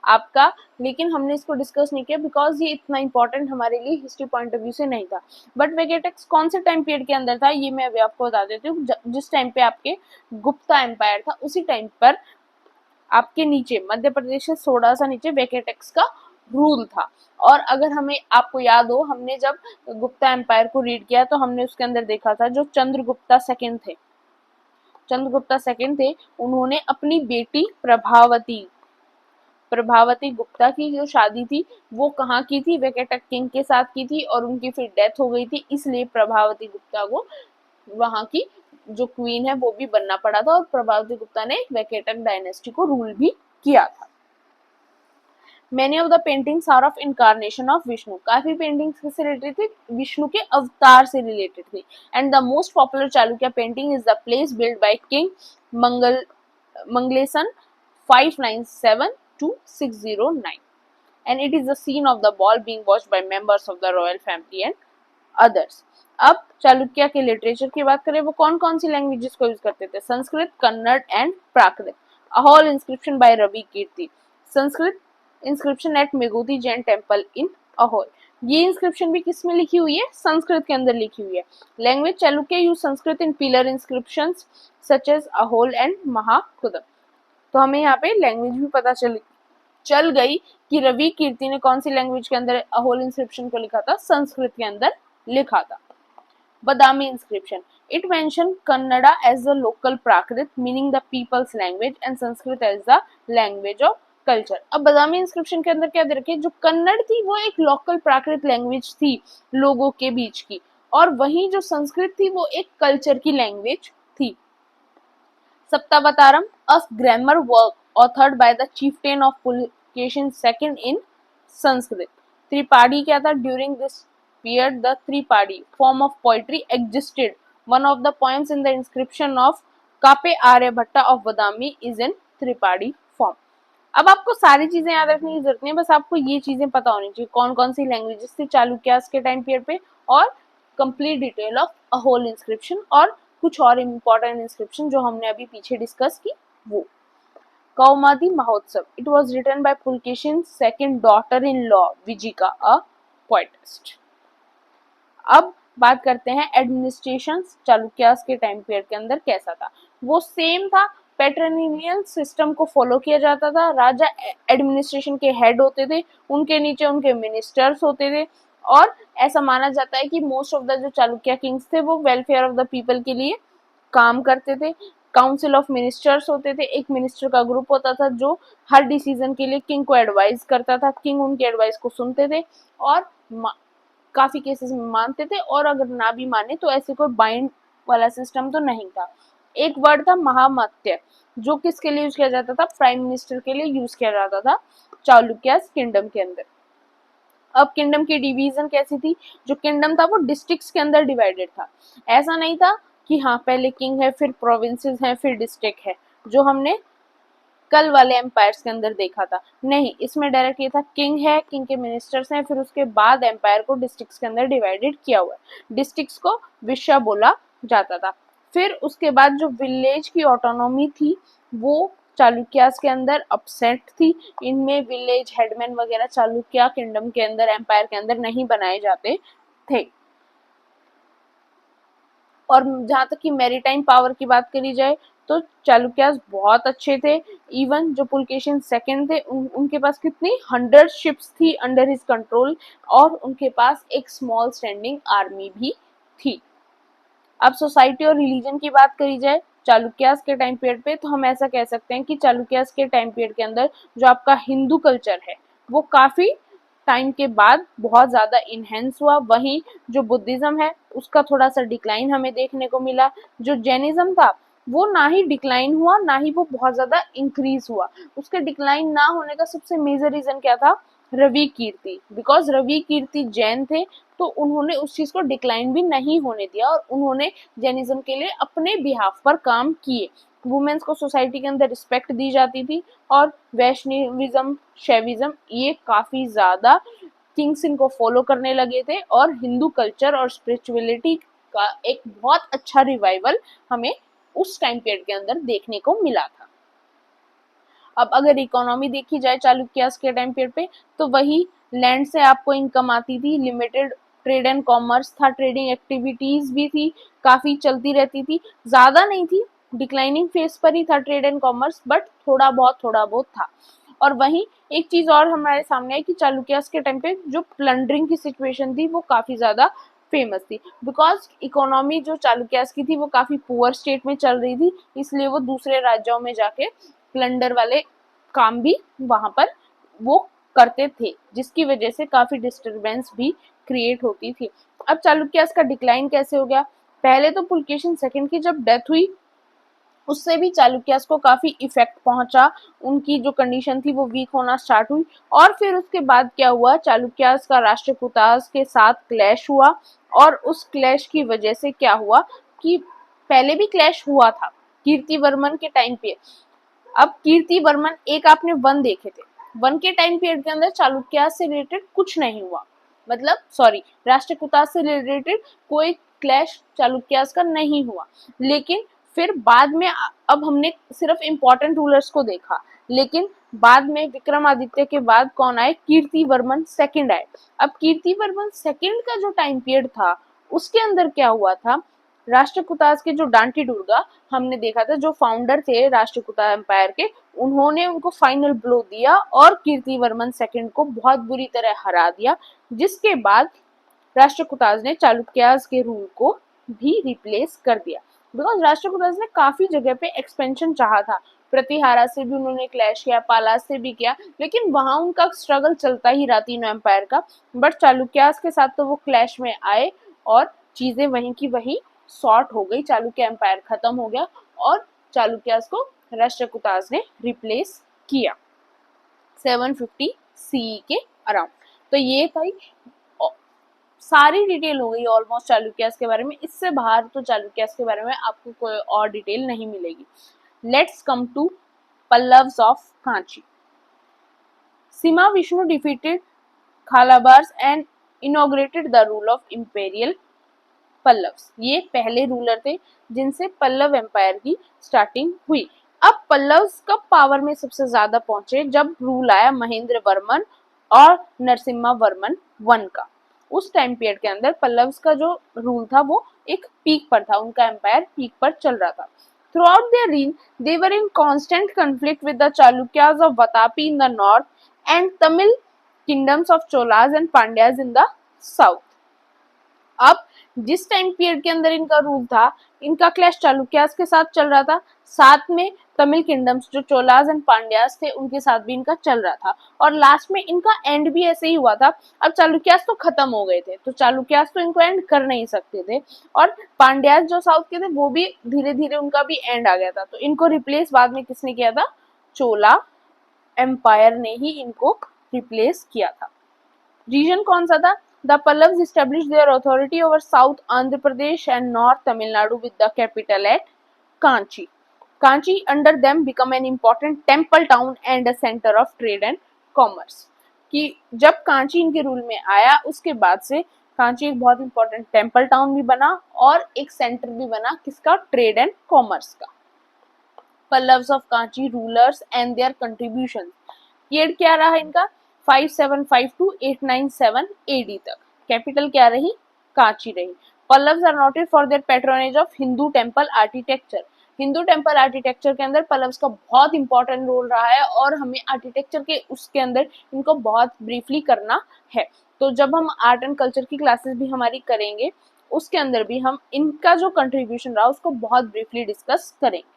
आपका, लेकिन हमने इसको डिस्कस नहीं किया बिकॉज ये इतना इंपॉर्टेंट हमारे लिए हिस्ट्री पॉइंट ऑफ व्यू से नहीं था। बट वेकेटक्स कौन से टाइम पीरियड के अंदर था ये मैं अभी आपको बता देती हूँ। जिस टाइम पे आपके गुप्ता एम्पायर था उसी टाइम पर आपके नीचे मध्य प्रदेश से थोड़ा सा नीचे वेकेटक्स का रूल था। और अगर हमें आपको याद हो, हमने जब गुप्ता एम्पायर को रीड किया तो हमने उसके अंदर देखा था जो चंद्रगुप्ता सेकंड थे, चंद्रगुप्ता सेकंड थे, उन्होंने अपनी बेटी प्रभावती गुप्ता की जो शादी थी वो कहाँ की थी? वेकेटक किंग के साथ की थी और उनकी फिर डेथ हो गई थी, इसलिए प्रभावती गुप्ता को वहां की जो क्वीन है वो भी बनना पड़ा था, और प्रभावती गुप्ता ने वैकेटक डायनेस्टी को रूल भी किया था। Many of the paintings are of incarnation of Vishnu. काफी पेंटिंग्स किससे रिलेटेड थी? विष्णु के अवतार से रिलेटेड थी। And the most popular Chalukya painting is the palace build by king Mangalesan 597 to 609, and it is the scene of the ball being watched by members of the royal family and others. अब चालुक्य के लिटरेचर की बात करें, वो कौन कौन सी लैंग्वेजेस को यूज करते थे? Sanskrit, Kannada and Prakrit. A whole inscription by Ravi Kirti. Sanskrit inscription at Meguti Jain temple in Aihole. ये इंस्क्रिप्शन भी किस में लिखी हुई है? संस्कृत के अंदर लिखी हुई है। Language Chalukya use Sanskrit in pillar inscriptions such as Aihole and Mahakutam. तो हमें यहाँ पे लैंग्वेज भी पता चल गई कि रवि कीर्ति ने कौन सी लैंग्वेज के अंदर अहोल इंस्क्रिप्शन को लिखा था? संस्कृत के अंदर लिखा था। Badami inscription. It mentioned Kannada as the local Prakrit, meaning the people's language, and Sanskrit as the language of culture. अब बदामी इंस्क्रिप्शन के अंदर क्या दे रखे? जो कन्नड़ थी वो एक लोकल प्राकृत लैंग्वेज थी लोगों के बीच की, और वहीं जो संस्कृत थी वो एक कल्चर की लैंग्वेज थी। Saptavataram, a grammar work authored by the chieftain of Pulakeshin second in Sanskrit. Tripadi क्या था? During this period the Tripadi form of poetry existed. One of the poems in the inscription of Kape Aryabhatta of Badami is in Tripadi form. अब आपको सारी चीजें याद रखने की जरूरत नहीं, बस आपको ये चीजें पता होनी चाहिए कौन कौन सी लैंग्वेजेस थी चालुक्यास के टाइम पीरियड पे, और complete detail of a whole inscription, और कुछ और इम्पोर्टेंट इंस्क्रिप्शन जो हमने अभी पीछे डिस्कस की वो। Kaumudi Mahotsav, it was written by Pulakeshin second daughter in law Vijjika, a poetess. अब बात करते हैं एडमिनिस्ट्रेशन चालुक्यास के टाइम पीरियड के अंदर कैसा था। वो सेम था, पैट्रिलिनियल सिस्टम को फॉलो किया जाता था। राजा एडमिनिस्ट्रेशन के हेड होते थे, उनके नीचे उनके मिनिस्टर्स होते थे, और ऐसा माना जाता है कि मोस्ट ऑफ द जो चालुक्य किंग्स थे वो वेलफेयर ऑफ द पीपल के लिए काम करते थे। काउंसिल ऑफ मिनिस्टर्स होते थे, एक मिनिस्टर का ग्रुप होता था जो हर डिसीजन के लिए किंग को एडवाइस करता था। किंग उनके एडवाइस को सुनते थे और काफी केसेस में मानते थे, और अगर ना भी माने तो ऐसे कोई बाइंड वाला सिस्टम तो नहीं था। एक वर्ड था महामत्य, जो किसके लिए यूज किया जाता था? प्राइम मिनिस्टर के लिए यूज किया जाता था चालुक्यास किंगडम के अंदर। अब किंगडम की डिवीजन कैसी थी? जो किंगडम था वो डिस्ट्रिक्ट्स के अंदर डिवाइडेड था। ऐसा नहीं था कि हाँ पहले किंग है फिर प्रोविंसेस हैं फिर डिस्ट्रिक्ट है, जो हमने कल वाले एम्पायर्स के अंदर देखा था। नहीं, इसमें डायरेक्ट ये था किंग है, किंग के मिनिस्टर्स हैं, फिर उसके बाद एम्पायर को डिस्ट्रिक्ट्स के अंदर डिवाइडेड किया हुआ है। डिस्ट्रिक्ट्स को विषय बोला जाता था। फिर उसके बाद जो विलेज की ऑटोनॉमी थी वो चालुक्यास के अंदर अपसेट थी। इनमें विलेज हेडमैन वगैरह चालुक्या किंगडम के अंदर एम्पायर के अंदर नहीं बनाए जाते थे। और जहां तक कि मैरीटाइम पावर की बात करी जाए तो चालुक्यास बहुत अच्छे थे। इवन जो पुलकेशिन सेकंड थे उनके पास कितनी 100 शिप्स थी अंडर हिज कंट्रोल, और उनके पास एक स्मॉल स्टैंडिंग आर्मी भी थी। अब सोसाइटी और रिलीजन की बात करी जाए चालुक्यास के टाइम पीरियड पे, तो हम ऐसा कह सकते हैं कि चालुक्यास के टाइम पीरियड के अंदर जो आपका हिंदू कल्चर है वो काफी टाइम के बाद बहुत ज्यादा इनहेंस हुआ। वहीं जो बुद्धिज्म है उसका थोड़ा सा डिक्लाइन हमें देखने को मिला। जो जैनिज्म था वो ना ही डिक्लाइन हुआ ना ही वो बहुत ज्यादा इंक्रीज हुआ। उसके डिक्लाइन ना होने का सबसे मेजर रीजन क्या था? रवि कीर्ति। बिकॉज रवि कीर्ति जैन थे तो उन्होंने उस चीज को डिक्लाइन भी नहीं होने दिया, और उन्होंने जैनिज्म के लिए अपने बिहाफ पर काम किए। वुमेन्स को सोसाइटी के अंदर रिस्पेक्ट दी जाती थी, और वैष्णविज्म शैविज्म ये काफी ज्यादा किंग्स इनको फॉलो करने लगे थे, और हिंदू कल्चर और स्पिरिचुअलिटी का एक बहुत अच्छा रिवाइवल हमें उस टाइम पीरियड के अंदर देखने को मिला था। अब अगर इकोनॉमी देखी जाए चालुक्यास के टाइम पीरियड पे, तो वही लैंड से आपको इनकम आती थी, लिमिटेड ट्रेड एंड कॉमर्स था, ट्रेडिंग एक्टिविटीज भी थी, काफी चलती रहती थी, ज्यादा नहीं थी, डिक्लाइनिंग फेज पर ही था ट्रेड एंड कॉमर्स, बट थोड़ा बहुत था। और वहीं एक चीज और हमारे सामने है कि चालुक्यास के टाइम पे जो प्लंडरिंग की सिचुएशन थी वो काफी ज्यादा फेमस थी। बिकॉज इकोनॉमी जो चालुक्यास की थी वो काफी पुअर स्टेट में चल रही थी, इसलिए वो दूसरे राज्यों में जाके प्लंडर वाले काम भी वहां पर वो करते थे, जिसकी वजह से काफी डिस्टरबेंस भी क्रिएट होती थी। अब चालुक्यास का डिक्लाइन कैसे हो गया? पहले तो पुलकेशिन सेकंड की जब डेथ हुई उससे भी चालुक्यास को काफी इफेक्ट पहुंचा, उनकी जो कंडीशन थी वो वीक होना स्टार्ट हुई। और फिर उसके बाद क्या हुआ, चालुक्यास का राष्ट्रकूटास के साथ क्लैश हुआ, और उस क्लैश की वजह से क्या हुआ कि पहले भी क्लैश हुआ था कीर्तिवर्मन के टाइम पे। अब कीर्तिवर्मन एक आपने वन देखे थे, वन के टाइम पीरियड के अंदर चालुक्यास से रिलेटेड कुछ नहीं हुआ, मतलब सॉरी राष्ट्रकूटास से रिलेटेड कोई क्लैश चालुक्यास का नहीं हुआ। लेकिन फिर बाद में अब हमने सिर्फ इम्पोर्टेंट रूलर्स को देखा, लेकिन बाद में विक्रमादित्य के बाद कौन आए, कीर्तिवर्मन सेकंड आए। अब कीर्तिवर्मन सेकंड का जो टाइम पीरियड था उसके अंदर क्या हुआ था, राष्ट्रकूटास के जो डांटी डुर्गा हमने देखा था, जो फाउंडर थे राष्ट्रकूटा एम्पायर के, उन्होंने उनको फाइनल ब्लो दिया और कीर्तिवर्मन सेकंड को बहुत बुरी तरह हरा दिया, जिसके बाद राष्ट्रकूटास ने चालुक्यास के रूल को भी रिप्लेस कर दिया। बिकॉज राष्ट्रकूटास ने काफी जगह पे एक्सपेंशन चाहा था, प्रतिहारा से भी उन्होंने क्लैश किया, पालास से भी किया, लेकिन वहां उनका स्ट्रगल चलता ही रहा तीनों एम्पायर का। बट चालुक्यास के साथ तो वो क्लैश में आए और चीजें वहीं की वहीं सॉर्ट हो गई, चालुक्य एम्पायर खत्म हो गया और चालुक्यास को राष्ट्रकूटास ने रिप्लेस किया 750 सीई के अराउंड। तो ये थी सारी डिटेल हो गई ऑलमोस्ट चालुक्यास के बारे में, इससे बाहर तो चालुक्यास के बारे में आपको कोई और डिटेल नहीं मिलेगी। Let's come to Pallavas of Kanchi. Simha Vishnu defeated Kalabhras and inaugurated the rule of imperial Pallavas. ये पहले रूलर थे जिनसे पल्लव एम्पायर की स्टार्टिंग हुई। अब पल्लव्स कब पावर में सबसे ज्यादा पहुंचे, जब रूल आया महेंद्र वर्मन और नरसिम्हा वर्मन वन का। उस टाइम पीरियड के अंदर पल्लव्स का जो रूल था वो एक पीक पर था, उनका एम्पायर पीक पर चल रहा था। Throughout their reign, they were in constant conflict with the Chalukyas of Vatapi in the north and Tamil kingdoms of Cholas and Pandyas in the south. अब जिस टाइम पीरियड के अंदर इनका रूल था, इनका क्लैश चालुक्यास के साथ चल रहा था, साथ में तमिल किंगडम्स जो चोलास एंड पांड्यास थे उनके साथ भी इनका चल रहा था, और लास्ट में इनका एंड भी ऐसे ही हुआ था। अब चालुक्यास तो खत्म हो गए थे, तो चालुक्यास तो इनको एंड कर नहीं सकते थे, और पांड्यास जो साउथ के थे वो भी धीरे धीरे उनका भी एंड आ गया था। तो इनको रिप्लेस बाद में किसने किया था, चोला एम्पायर ने ही इनको रिप्लेस किया था। रीजन कौन सा था, The Pallavas established their authority over South Andhra Pradesh and North Tamil Nadu with the capital at Kanchi. Kanchi under them become an important temple town and a center of trade and commerce. कि जब कांची इनके रूल में आया उसके बाद से कांची एक बहुत इंपॉर्टेंट टेम्पल टाउन भी बना और एक सेंटर भी बना, किसका, ट्रेड एंड कॉमर्स का। Pallavas of Kanchi rulers and there contribution. Period क्या रहा इनका, 575 to 897 AD तक। कैपिटल क्या रही, कांची रही। Pallavas are noted for their patronage of Hindu temple architecture. Hindu temple architecture के अंदर पल्लव्स का बहुत इंपॉर्टेंट रोल रहा है, और हमें आर्किटेक्चर के उसके अंदर इनको बहुत ब्रीफली करना है। तो जब हम आर्ट एंड कल्चर की क्लासेस भी हमारी करेंगे उसके अंदर भी हम इनका जो कंट्रीब्यूशन रहा उसको बहुत ब्रीफली डिस्कस करेंगे।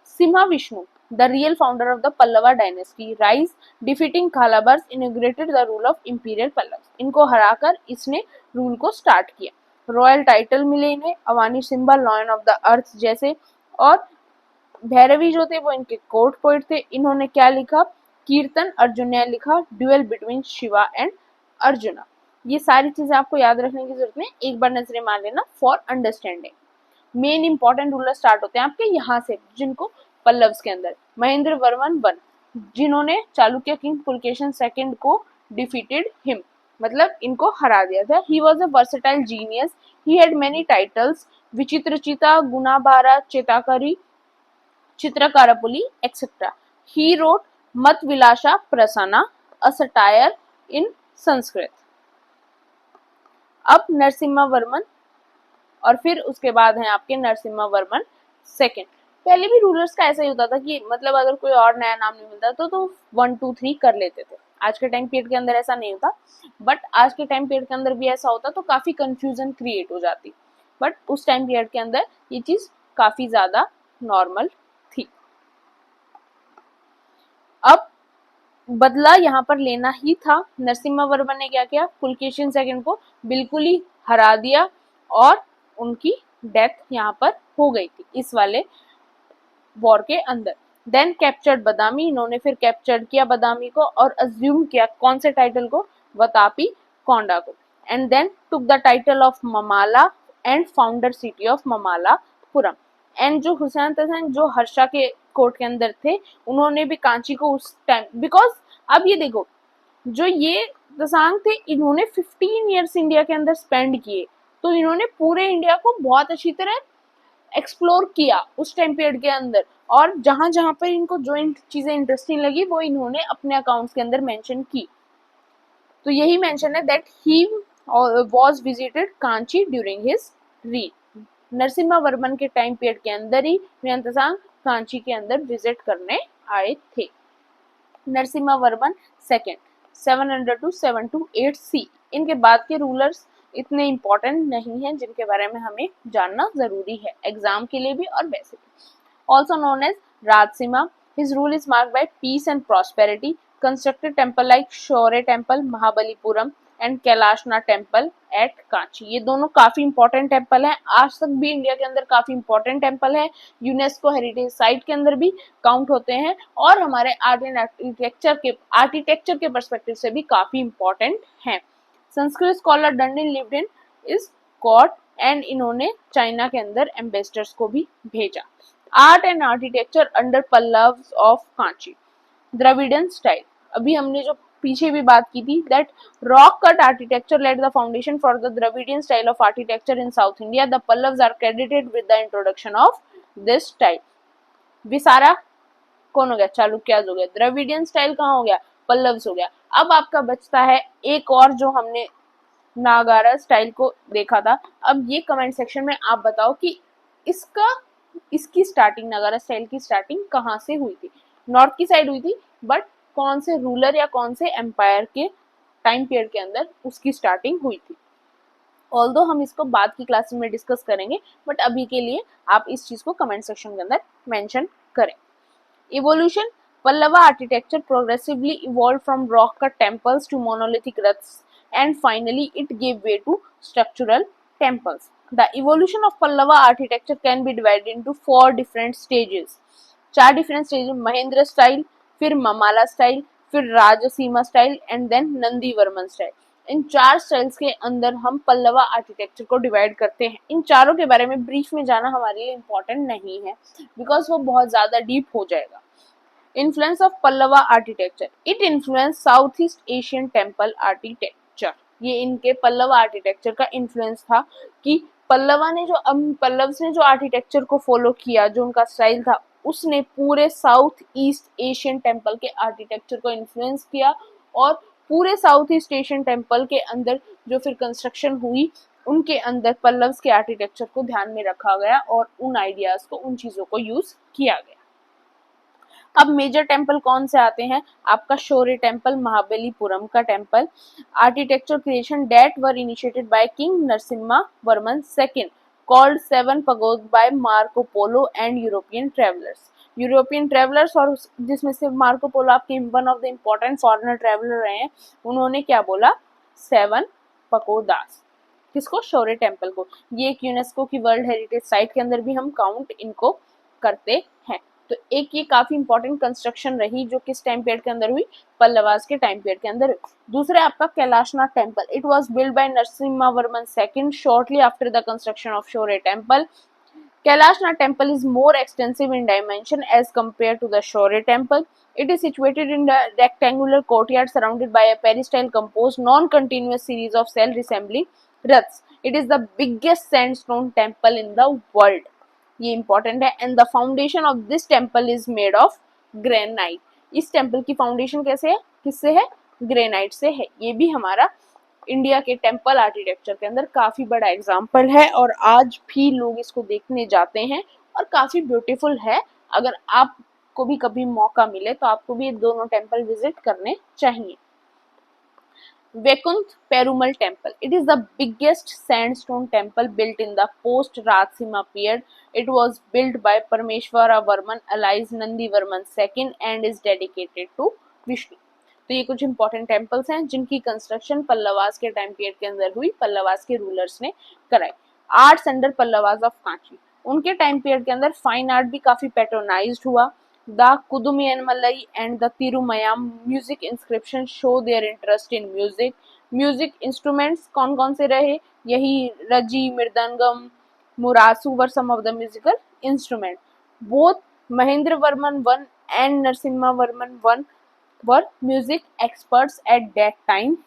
Simha Vishnu, the real founder of the Pallava dynasty, rise, defeating Khalabars, inaugurated the rule of imperial Pallavas. इनको हराकर इसने रूल को स्टार्ट किया। रॉयल टाइटल मिले इन्हें, Avanisimha, lion of the earth जैसे, और भैरवी जो थे वो इनके कोर्ट पोइट थे। इन्होंने क्या लिखा, कीर्तन अर्जुन ने लिखा, dual between Shiva and arjuna. ये सारी चीजें आपको याद रखने की जरूरत नहीं, एक बार नजरें मार लेना for understanding. Main important ruler start होते हैं आपके यहाँ से, जिनको पल्लव्स के अंदर महेंद्र वर्मन वन, जिन्होंने चालुक्य किंग पुलकेशन सेकंड को डिफीटेड हिम, मतलब इनको हरा दिया था। He was a versatile genius, he had many titles, Vichitrachitta, Gunabhara, Chettakari, Chitrakarapuli etcetera. He wrote Matta Vilasa Prahasana, a satire in Sanskrit. अब नरसिम्हा वर्मन, और फिर उसके बाद है आपके नरसिम्हा वर्मन सेकंड। पहले भी रूलर्स का ऐसा ही होता था कि मतलब अगर कोई और नया नाम नहीं मिलता तो 1 2 3 कर लेते थे। आज के टाइम पीरियड के अंदर ऐसा नहीं होता, बट आज के टाइम पीरियड के अंदर भी ऐसा होता तो काफी कंफ्यूजन क्रिएट हो जाती, बट उस टाइम पीरियड के अंदर ये चीज काफी ज्यादा नॉर्मल थी। अब बदला यहाँ पर लेना ही था। नरसिम्हा वर्मन ने क्या किया, पुलकेशिन सेकंड को बिल्कुल ही हरा दिया और उनकी डेथ यहाँ पर हो गई थी इस वाले वॉर के अंदर। देन कैप्चर्ड बदामी, इन्होंने फिर कैप्चर्ड किया बदामी को और अज्यूम किया कौन से टाइटल को, वतापी कोंडा को, and then took the title of Mamalla and founder city of Mamallapuram. And जो हुसैन तैयब जो हर्षा के कोर्ट के अंदर थे, उन्होंने भी कांची को उस टाइम, बिकॉज अब ये देखो जो ये तसांग थे, इन्होंने 15 ईयर्स इंडिया के अंदर स्पेंड किए, तो इन्होंने पूरे इंडिया को बहुत अच्छी तरह एक्सप्लोर किया उस टाइम पीरियड के अंदर, और जहां जहां पर इनको जो चीजें इंटरेस्टिंग लगी वो इन्होंने अपने अकाउंट्स के अंदर मेंशन की। तो यही मेंशन है that he was visited Kanchi during his reign. Narasimhavarman के टाइम पीरियड के अंदर ही हुमायूं कांची के अंदर विजिट करने आए थे। नरसिम्हा वर्मन सेकेंड 700 to 728 सी। इनके बाद के रूलर्स इतने इंपॉर्टेंट नहीं हैं जिनके बारे में हमें जानना जरूरी है एग्जाम के लिए भी और वैसे भी। Also known as Rajasimha, his rule is marked by peace and prosperity, constructed temple like shore temple Mahabalipuram and Kailasanatha temple at Kanchi. ये दोनों काफी इंपॉर्टेंट टेम्पल हैं, आज तक भी इंडिया के अंदर काफी इंपॉर्टेंट टेम्पल है, यूनेस्को हेरिटेज साइट के अंदर भी काउंट होते हैं और हमारे आर्ट एंड आर्किटेक्चर के परस्पेक्टिव से भी काफी इंपॉर्टेंट हैं। संस्कृत स्कॉलर डंडिन लिव्ड इन इस कोर्ट एंड इन्होंने चाइना के अंदर एम्बेसडर्स को भी भेजा। Art and architecture under Pallavas of Kanchi. Dravidian style, अभी हमने जो पीछे भी बात की थी that rock cut architecture laid the foundation for the Dravidian style of architecture in South India. The Pallavas are credited with the introduction of this style. विसारा कौन हो गया, चालुक्याज हो गया, द्रविडियन स्टाइल कहाँ हो गया, पल्लव्स हो गया। अब आपका बचता है एक और जो हमने नागारा स्टाइल को देखा था। अब ये कमेंट सेक्शन में आप बताओ कि इसकी स्टार्टिंग, नागारा स्टाइल की स्टार्टिंग कहाँ से हुई थी। नॉर्थ की साइड हुई थी, बट कौन से रूलर या कौन से एम्पायर के टाइम पीरियड के अंदर उसकी स्टार्टिंग हुई थी। ऑल्दो हम इसको बाद की क्लास में डिस्कस करेंगे, बट अभी के लिए आप इस चीज को कमेंट सेक्शन के अंदर मेंशन करें। Evolution, Pallava architecture progressively evolved from rock cut temples to monolithic ruts, and finally it gave way to structural temples. The evolution of Pallava architecture can be divided into 4 different stages. 4 different stages: Mahendra style, फिर Mamala style, फिर Rajasima style, and then Nandivarman style. In 4 styles के अंदर हम पल्लवा आर्किटेक्चर को डिवाइड करते हैं। इन चारों के बारे में ब्रीफ में जाना हमारे लिए इम्पोर्टेंट नहीं है, बिकॉज वो बहुत ज्यादा डीप हो जाएगा। Influence of Pallava architecture. It influenced Southeast Asian temple architecture. ये इनके पल्लवा आर्किटेक्चर का इन्फ्लुएंस था कि पल्लव्स ने जो आर्किटेक्चर को फॉलो किया, जो उनका स्टाइल था, उसने पूरे साउथ ईस्ट एशियन टेम्पल के आर्किटेक्चर को इन्फ्लुएंस किया और पूरे साउथ ईस्ट एशियन टेम्पल के अंदर जो फिर कंस्ट्रक्शन हुई उनके अंदर पल्लव्स के आर्किटेक्चर को ध्यान में रखा गया और उन आइडियाज को, उन चीजों को यूज किया गया। अब मेजर टेम्पल कौन से आते हैं, आपका शौर्य टेम्पल महाबलीपुरम का temple. Architecture creation that were initiated by king Narasimha Varman second, called 7 pagoda by Marco Polo and European travellers और जिसमें से मार्को पोलो आपके one of the important foreigner traveller रहे हैं। उन्होंने क्या बोला, 7 पगोडास, किसको, शौर्य टेम्पल को। ये एक यूनेस्को की वर्ल्ड हेरिटेज साइट के अंदर भी हम काउंट इनको करते हैं। तो एक ये काफी इंपॉर्टेंट कंस्ट्रक्शन रही जो किस टाइम पीरियड के अंदर हुई, पल्लवास के टाइम पीरियड के अंदर। दूसरा आपका Kailashnath temple, it was build by Narasimha Varman second shortly after the construction of Shaurya temple. Kailashnath temple is more extensive in dimension as compared to the Shaurya temple. It is situated in a rectangular courtyard surrounded by a peristyle composed non-continuous series of cell-resembling ruts. It is the biggest sandstone temple in the world. ये important है। And the foundation of this temple is made of granite. इस temple की foundation कैसे है, किससे है, ग्रेनाइट से है। ये भी हमारा इंडिया के टेम्पल आर्किटेक्चर के अंदर काफी बड़ा एग्जाम्पल है और आज भी लोग इसको देखने जाते हैं और काफी ब्यूटीफुल है। अगर आपको भी कभी मौका मिले तो आपको भी दोनों टेम्पल विजिट करने चाहिए। Vaikuntha Perumal Temple. It is the biggest sandstone temple built in the post-Rajasima period. It was built by Parameshwara Varman alias Nandivarman II and is dedicated to Vishnu. तो ये कुछ इंपॉर्टेंट टेम्पल्स हैं जिनकी कंस्ट्रक्शन पल्लवास के टाइम पीरियड के अंदर हुई, पल्लवास के रूलर्स ने कराई। Arts under Pallavas of Kanchi. उनके टाइम पीरियड के अंदर फाइन आर्ट भी काफी पैट्रोनाइज्ड हुआ। The Kudumiyanmalai and the Thirumayam music inscription show their interest in music. Music instruments कौन कौन से रहे, यही रजी, mridangam, murasu were some of the musical instrument. Both Mahendra Varman one and Narasimha Varman I were music experts at that time.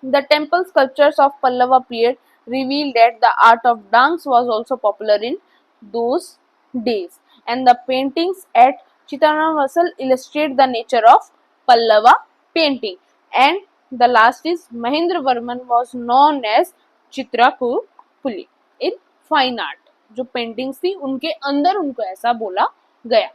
The temple sculptures of Pallava period reveal that the art of dance was also popular in those days, and the paintings at Chittanavasal illustrate the nature of Pallava painting. And the last is Mahendra Varman was known as Chitrakupuli in fine art. जो पेंटिंग्स थी उनके अंदर उनको ऐसा बोला गया।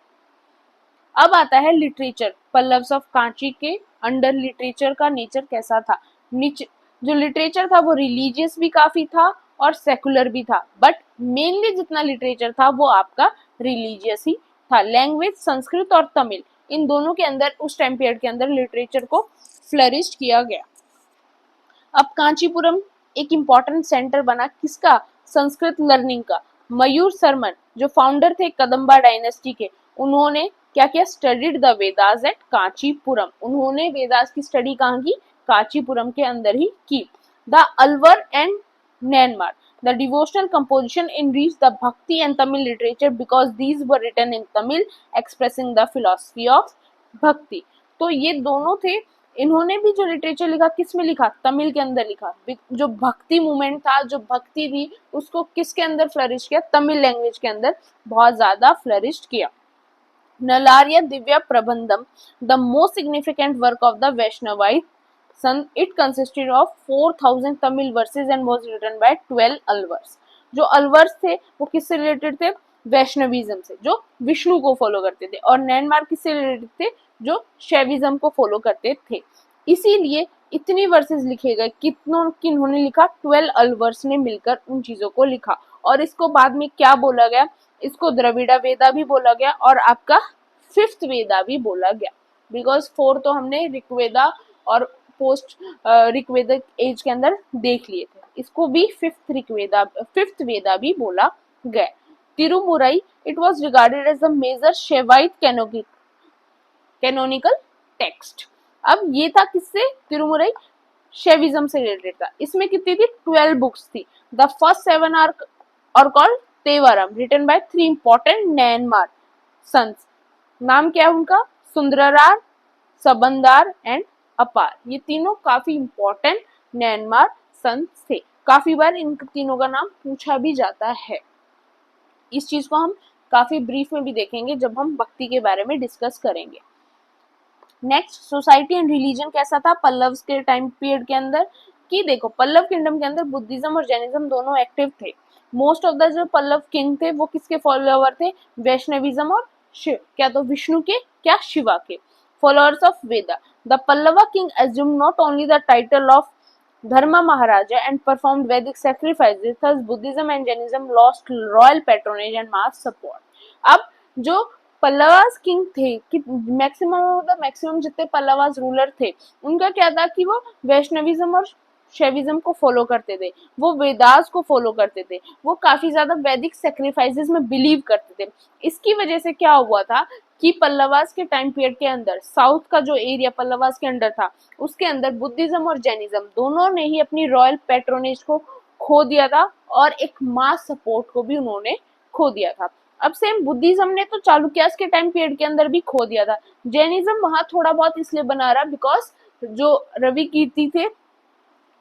अब आता है लिटरेचर। पल्लव्स ऑफ कांची के अंडर लिटरेचर का नेचर कैसा था। जो लिटरेचर था वो रिलीजियस भी काफी था और सेकुलर भी था, बट मेनली जितना लिटरेचर था वो आपका रिलीजियस ही था। लैंग्वेज संस्कृत और तमिल, इन दोनों के अंदर उस टाइम पीरियड के अंदर लिटरेचर को फ्लरिश किया गया। अब कांचीपुरम एक इम्पॉर्टेंट सेंटर बना किसका, संस्कृत लर्निंग का। मयूर सरमन जो फाउंडर थे कदम्बा डायनेस्टी के, उन्होंने क्या किया, studied the Vedas at Kanchipuram. उन्होंने वेदास की स्टडी कहाँ की, कांचीपुरम के अंदर ही की। The Alvar and Nayanmar, the devotional composition enriched the Bhakti and Tamil literature because these were written in Tamil expressing the philosophy of Bhakti। तो ये दोनों थे, इन्होंने भी जो लिटरेचर लिखा किस में लिखा, तमिल के अंदर लिखा। जो भक्ति मूवमेंट था, जो भक्ति थी, उसको किसके अंदर फ्लरिश किया, तमिल लैंग्वेज के अंदर बहुत ज्यादा फ्लरिश किया। Nalarya Divya Prabandham, the most significant work of the Vaishnavite son, it consisted of 4,000 Tamil verses and was written by 12 alvars। जो अलवर्स थे वो किससे रिलेटेड थे, वैष्णविज्म से, जो विष्णु को फॉलो करते थे, और नैनमार किससे रिलेटेड थे, जो शैविज्म को फॉलो करते थे। इसीलिए इतनी वर्सेस लिखे गए। किन्होंने लिखा, 12 अलवर्स ने मिलकर उन चीजों को लिखा। और इसको बाद में क्या बोला गया, इसको द्रविड़ा वेदा भी बोला गया और आपका फिफ्थ वेदा भी बोला गया, बिकॉज 4 तो हमने ऋग्वेदा और पोस्ट ऋग्वेदिक एज के अंदर देख लिए थे। इसको भी फिफ्थ वेदा भी बोला गया। Tirumurai, it was regarded as the major Shaivite canonical text. अब ये था किससे, तिरुमुरई शैविज्म से रिलेटेड था। इसमें कितनी थी, 12 बुक्स थी। The first 7 are called Tevaram, written by 3 important Nayanmar saints. नाम क्या है उनका, सुंदरार, सबंदार एंड अपार। ये तीनों काफी इंपॉर्टेंट नैनमार सन्स थे। काफी बार इन तीनों का नाम पूछा भी जाता है। इस चीज को हम काफी ब्रीफ में भी देखेंगे जब हम भक्ति के बारे में डिस्कस करेंगे। नेक्स्ट, सोसाइटी एंड रिलीजन कैसा था पल्लव्स के टाइम पीरियड के अंदर, कि देखो पल्लव किंगडम के अंदर बुद्धिज्म और जैनिज्म दोनों एक्टिव थे। मोस्ट ऑफ द जो पल्लव किंग थे वो किसके फॉलोअर थे, वैष्णविज्म और शिव, क्या तो विष्णु के, क्या शिवा के followers of Veda. The Pallava king assumed not only the title of Dharma Maharaja and performed Vedic sacrifices, thus Buddhism and Jainism lost royal patronage and mass support। अब जो पल्लवास किंग थे कि मैक्सिमम जितने पल्लवास रूलर थे उनका क्या था कि वो वैष्णविज्म और शैविज्म को फॉलो करते थे, वो वेदास को फॉलो करते थे, वो काफी ज्यादा वैदिक सैक्रिफाइसेस में बिलीव करते थे। इसकी वजह से क्या हुआ था कि पल्लवास के टाइम पीरियड के अंदर साउथ का जो एरिया पल्लवास के अंडर था उसके अंदर बुद्धिज्म और जैनिज्म दोनों ने ही अपनी रॉयल पैट्रोनेज को खो दिया था और एक मास सपोर्ट को भी उन्होंने खो दिया था। अब सेम बुद्धिज्म ने तो चालुक्यास के टाइम पीरियड के अंदर भी खो दिया था। जैनिज्म वहां थोड़ा बहुत इसलिए बना रहा बिकॉज जो रवि कीर्ति थे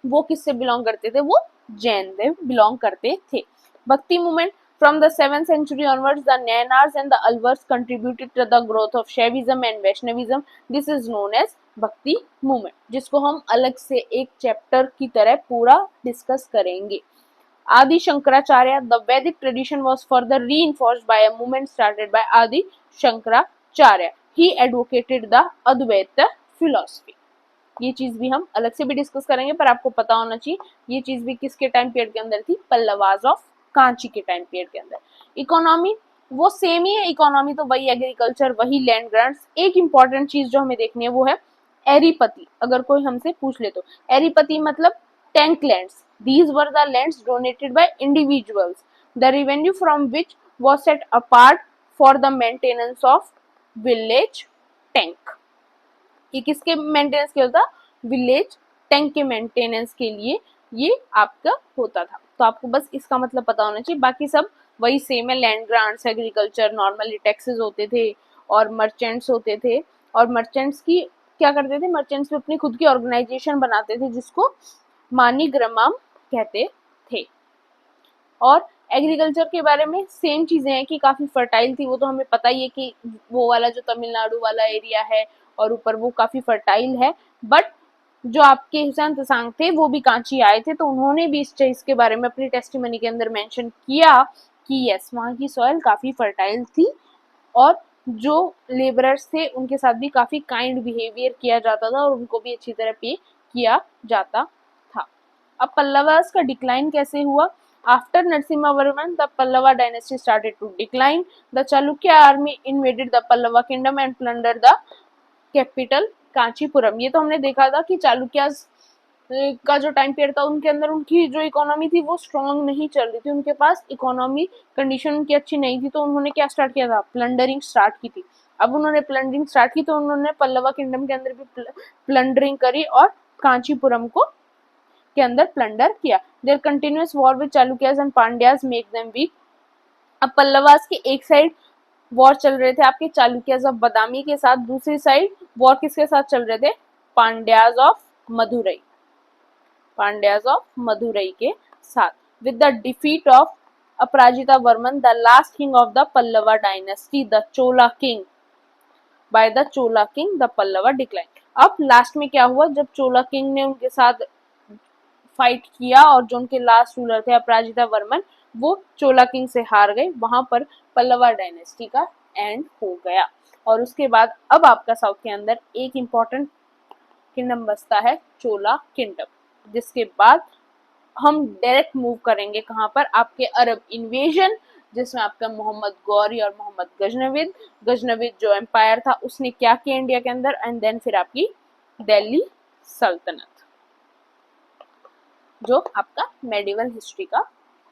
वो किससे बिलोंग करते थे, वो जैन देव बिलोंग करते थे। भक्ति movement from the 7th century onwards, the Nainars and the Alvars contributed to the growth of Shaivism and Vaishnavism. This is known as भक्ति मूवमेंट, जिसको हम अलग से एक चैप्टर की तरह पूरा डिस्कस करेंगे। Adi Shankaracharya, the Vedic tradition was further reinforced by a movement started by Adi Shankaracharya. He advocated the Advaita philosophy. ये चीज भी हम अलग से भी डिस्कस करेंगे, पर आपको पता होना चाहिए ये चीज भी किसके टाइम पीरियड के अंदर थी, पल्लवास ऑफ कांची के टाइम पीरियड के अंदर। इकोनॉमी वो सेम ही है, इकोनॉमी तो वही एग्रीकल्चर, वही लैंड ग्रांट्स। एक इंपॉर्टेंट चीज जो हमें देखनी है वो है एरीपति। अगर कोई हमसे पूछ ले तो एरीपति मतलब tank lands, These were the lands donated by individuals, the revenue from which was set apart for the maintenance of village tank. ये किसके मेंटेनेंस के होता? विलेज टैंक के मेंटेनेंस के लिए ये आपका होता था। तो आपको बस इसका मतलब पता होना चाहिए, बाकी सब वही सेम है। Land grants, agriculture, normally taxes होते थे और मर्चेंट्स होते थे। और मर्चेंट्स की क्या करते थे? मर्चेंट्स भी अपनी खुद की ऑर्गेनाइजेशन बनाते थे जिसको मानी ग्रामम कहते थे। और एग्रीकल्चर के बारे में सेम चीजें हैं कि काफी फर्टाइल थी, वो तो हमें पता ही है कि वो वाला जो तमिलनाडु वाला एरिया है और ऊपर वो काफी फर्टाइल है। बट जो आपके हुसैन तसांग थे वो भी कांची आए थे, तो उन्होंने भी इस चीज के बारे में अपनी टेस्टिमनी के अंदर मेंशन किया कि यस, वहाँ की सॉइल काफी फर्टाइल थी और जो लेबरर्स थे उनके साथ भी काफी काइंड बिहेवियर किया जाता था और उनको भी अच्छी तरह पे किया जाता था। अब पल्लवास का डिक्लाइन कैसे हुआ? After Narasimhavarman the Pallava dynasty started to decline. The Chalukya army invaded the Pallava kingdom and plunder the capital Kanchipuram. ये तो हमने देखा था कि चालुक्यास का जो टाइम पीरियड था उनके अंदर उनकी जो इकोनॉमी थी वो स्ट्रांग नहीं चल रही थी, उनके पास इकोनॉमी कंडीशन उनकी अच्छी नहीं थी, तो उन्होंने क्या स्टार्ट किया था? प्लंडरिंग स्टार्ट की थी। अब उन्होंने प्लंडरिंग स्टार्ट की तो उन्होंने पल्लवा किंगडम के अंदर भी प्लंडरिंग करी और कांचीपुरम को के अंदर प्लंडर किया। Their continuous war with Chalukyas and Pandyas make them weak. अब पल्लवास के एक साइड वॉर चल रहे थे आपके चालुक्यास ऑफ बदामी के साथ, दूसरी साइड वॉर किसके साथ चल रहे थे? पांड्यास ऑफ मदुरई, पांड्यास ऑफ मदुरई के साथ। With the defeat of Aparajita Varman the last king of the Pallava dynasty the Chola king by the Chola king the Pallava decline. अब लास्ट में क्या हुआ? जब चोला किंग ने उनके साथ फाइट किया और जो उनके लास्ट रूलर थे अपराजिता वर्मन, वो चोला किंग से हार गए, वहां पर पल्लवा डायनेस्टी का एंड हो गया। और उसके बाद अब आपका साउथ के अंदर एक इंपॉर्टेंट किंगडम बसता है, चोला किंगडम, जिसके बाद हम डायरेक्ट मूव करेंगे कहाँ पर? आपके अरब इन्वेजन, जिसमें आपका मोहम्मद गौरी और मोहम्मद गजनविद, गजनविद जो एम्पायर था उसने क्या किया इंडिया के अंदर, एंड देन फिर आपकी दिल्ली सल्तनत, जो आपका मेडिवल हिस्ट्री का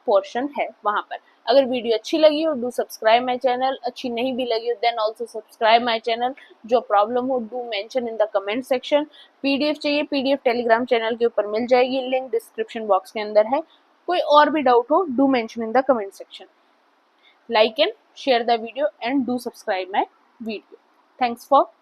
पोर्शन है वहां पर। अगर वीडियो अच्छी लगी हो डू सब्सक्राइब माय चैनल, अच्छी नहीं भी लगी हो then also subscribe my channel. जो प्रॉब्लम हो do mention in the comment section. PDF चाहिए, पीडीएफ टेलीग्राम चैनल के ऊपर मिल जाएगी, लिंक डिस्क्रिप्शन बॉक्स के अंदर है। कोई और भी डाउट हो do mention in the comment section. Like and share the video and do subscribe my video. Thanks for